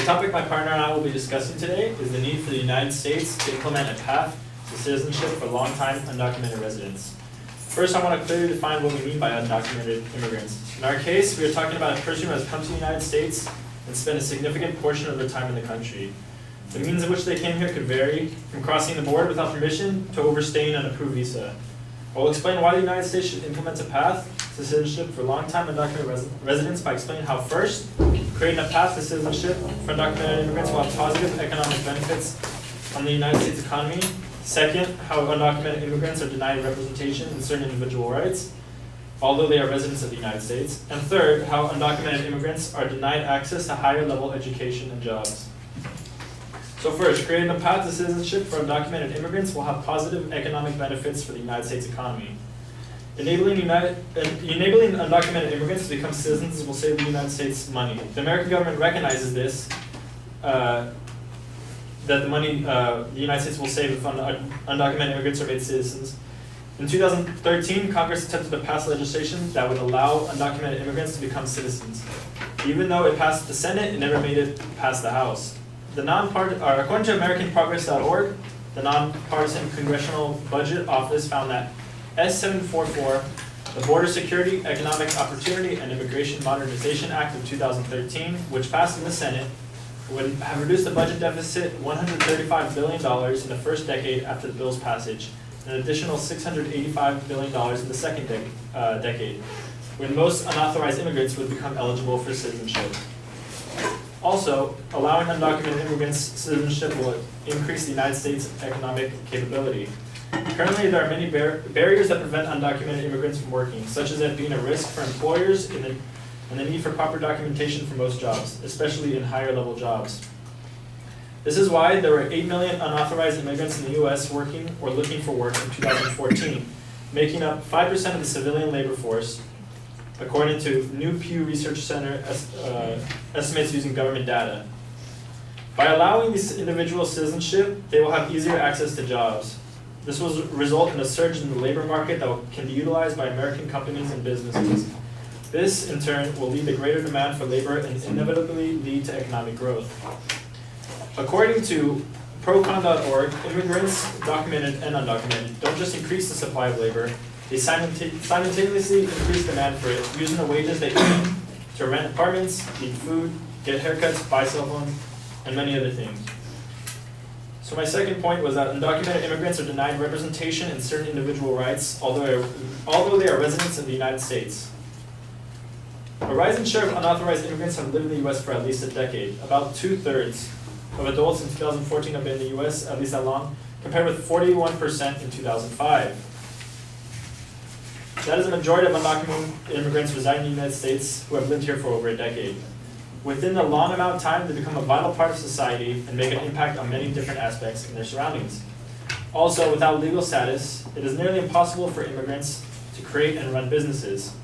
The topic my partner and I will be discussing today is the need for the United States to implement a path to citizenship for long-time undocumented residents. First, I want to clearly define what we mean by undocumented immigrants. In our case, we are talking about a person who has come to the United States and spent a significant portion of their time in the country. The means in which they came here could vary, from crossing the border without permission to overstaying an approved visa. I will explain why the United States should implement a path to citizenship for long-time undocumented residents by explaining how, first, creating a path to citizenship for undocumented immigrants will have positive economic benefits on the United States economy. Second, how undocumented immigrants are denied representation in certain individual rights, although they are residents of the United States. And third, how undocumented immigrants are denied access to higher level education and jobs. So first, creating a path to citizenship for undocumented immigrants will have positive economic benefits for the United States economy. Enabling undocumented immigrants to become citizens will save the United States money. The American government recognizes this, that the United States will save if undocumented immigrants are made citizens. In 2013, Congress attempted to pass legislation that would allow undocumented immigrants to become citizens. Even though it passed the Senate, it never made it past the House. According to AmericanProgress.org, the Nonpartisan Congressional Budget Office found that S744, the Border Security, Economic Opportunity, and Immigration Modernization Act of 2013, which passed in the Senate, would have reduced the budget deficit $135 billion in the first decade after the bill's passage, and an additional $685 billion in the second decade, when most unauthorized immigrants would become eligible for citizenship. Also, allowing undocumented immigrants citizenship will increase the United States' economic capability. Currently, there are many barriers that prevent undocumented immigrants from working, such as it being a risk for employers and the need for proper documentation for most jobs, especially in higher level jobs. This is why there were 8 million unauthorized immigrants in the U.S. working or looking for work in 2014, making up 5% of the civilian labor force, according to New Pew Research Center estimates using government data. By allowing these individuals citizenship, they will have easier access to jobs. This will result in a surge in the labor market that can be utilized by American companies and businesses. This, in turn, will lead to greater demand for labor and inevitably lead to economic growth. According to Procon.org, immigrants, documented and undocumented, don't just increase the supply of labor, they simultaneously increase demand for it, using the wages they earn to rent apartments, eat food, get haircuts, buy cell phones, and many other things. So my second point was that undocumented immigrants are denied representation in certain individual rights, although they are residents of the United States. A rising share of unauthorized immigrants have lived in the U.S. for at least a decade. About 2/3 of adults in 2014 have been in the U.S. at least that long, compared with 41% in 2005. That is a majority of undocumented immigrants residing in the United States who have lived here for over a decade. Within a long amount of time, they become a vital part of society and make an impact on many different aspects in their surroundings. Also, without legal status, it is nearly impossible for immigrants to create and run businesses.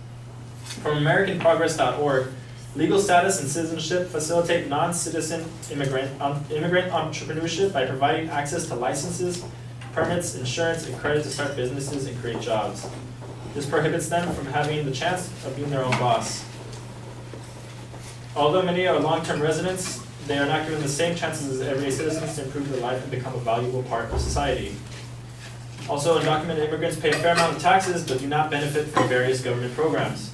From AmericanProgress.org, legal status and citizenship facilitate non-citizen immigrant entrepreneurship by providing access to licenses, permits, insurance, and credit to start businesses and create jobs. This prohibits them from having the chance of being their own boss. Although many are long-term residents, they are not given the same chances as everyday citizens to improve their life and become a valuable part of society. Also, undocumented immigrants pay a fair amount of taxes but do not benefit from various government programs.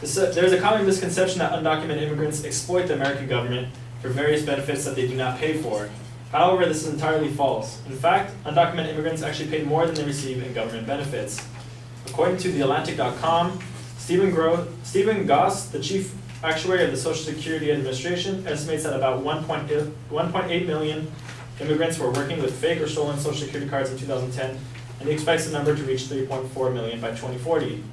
There is a common misconception that undocumented immigrants exploit the American government for various benefits that they do not pay for. However, this is entirely false. In fact, undocumented immigrants actually pay more than they receive in government benefits. According to TheAtlantic.com, Stephen Goss, the chief actuary of the Social Security Administration, estimates that about 1.8 million immigrants were working with fake or stolen Social Security cards in 2010, and he expects the number to reach 3.4 million by 2040.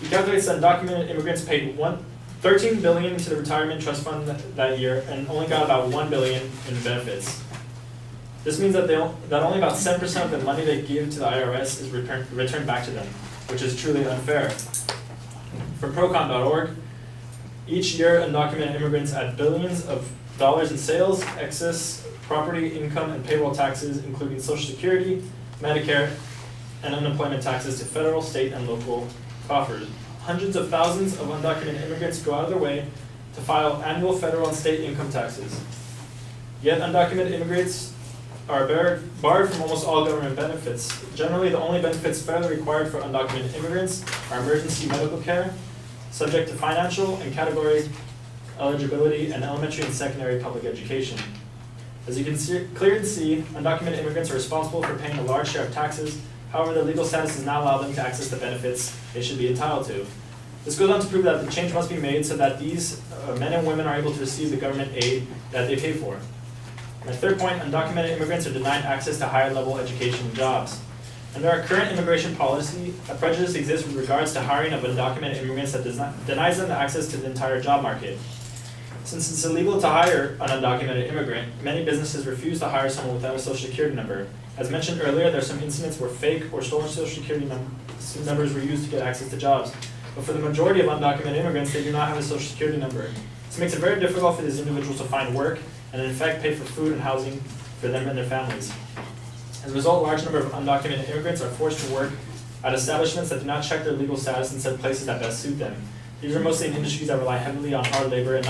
He calculates that undocumented immigrants paid $13 billion to the retirement trust fund that year and only got about $1 billion in benefits. This means that only about 7% of the money they give to the IRS is returned back to them, which is truly unfair. From Procon.org, each year undocumented immigrants add billions of dollars in sales, excess property, income, and payroll taxes, including Social Security, Medicare, and unemployment taxes to federal, state, and local coffers. Hundreds of thousands of undocumented immigrants go out of their way to file annual federal and state income taxes. Yet undocumented immigrants are barred from almost all government benefits. Generally, the only benefits federally required for undocumented immigrants are emergency medical care, subject to financial and category eligibility, and elementary and secondary public education. As you can clearly see, undocumented immigrants are responsible for paying a large share of taxes. However, their legal status does not allow them to access the benefits they should be entitled to. This goes on to prove that the change must be made so that these men and women are able to receive the government aid that they pay for. My third point, undocumented immigrants are denied access to higher level education and jobs. Under our current immigration policy, a prejudice exists with regards to hiring of undocumented immigrants that denies them access to the entire job market. Since it's illegal to hire an undocumented immigrant, many businesses refuse to hire someone without a social security number. As mentioned earlier, there are some incidents where fake or stolen social security numbers were used to get access to jobs. But for the majority of undocumented immigrants, they do not have a social security number. This makes it very difficult for these individuals to find work and in fact pay for food and housing for them and their families. As a result, a large number of undocumented immigrants are forced to work at establishments that do not check their legal status and set places that best suit them. These are mostly in industries that rely heavily on hard labor and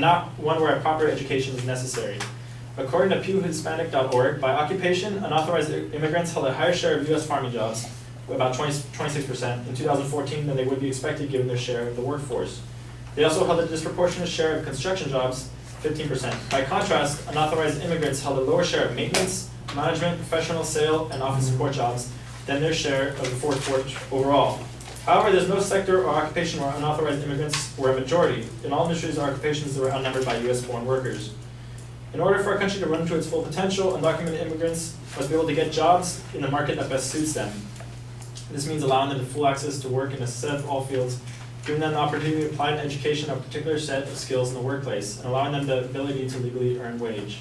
not one where a proper education is necessary. According to PewHispanic.org, by occupation, unauthorized immigrants held a higher share of U.S. farming jobs, about 26% in 2014 than they would be expected given their share of the workforce. They also held a disproportionate share of construction jobs, 15%. By contrast, unauthorized immigrants held a lower share of maintenance, management, professional, sale, and office support jobs than their share of the workforce overall. However, there's no sector or occupation where unauthorized immigrants were a majority. In all industries or occupations, they were outnumbered by U.S.-born workers. In order for our country to run to its full potential, undocumented immigrants must be able to get jobs in the market that best suits them. This means allowing them full access to work in a set of all fields, giving them the opportunity to apply an education of a particular set of skills in the workplace, and allowing them the ability to legally earn wage.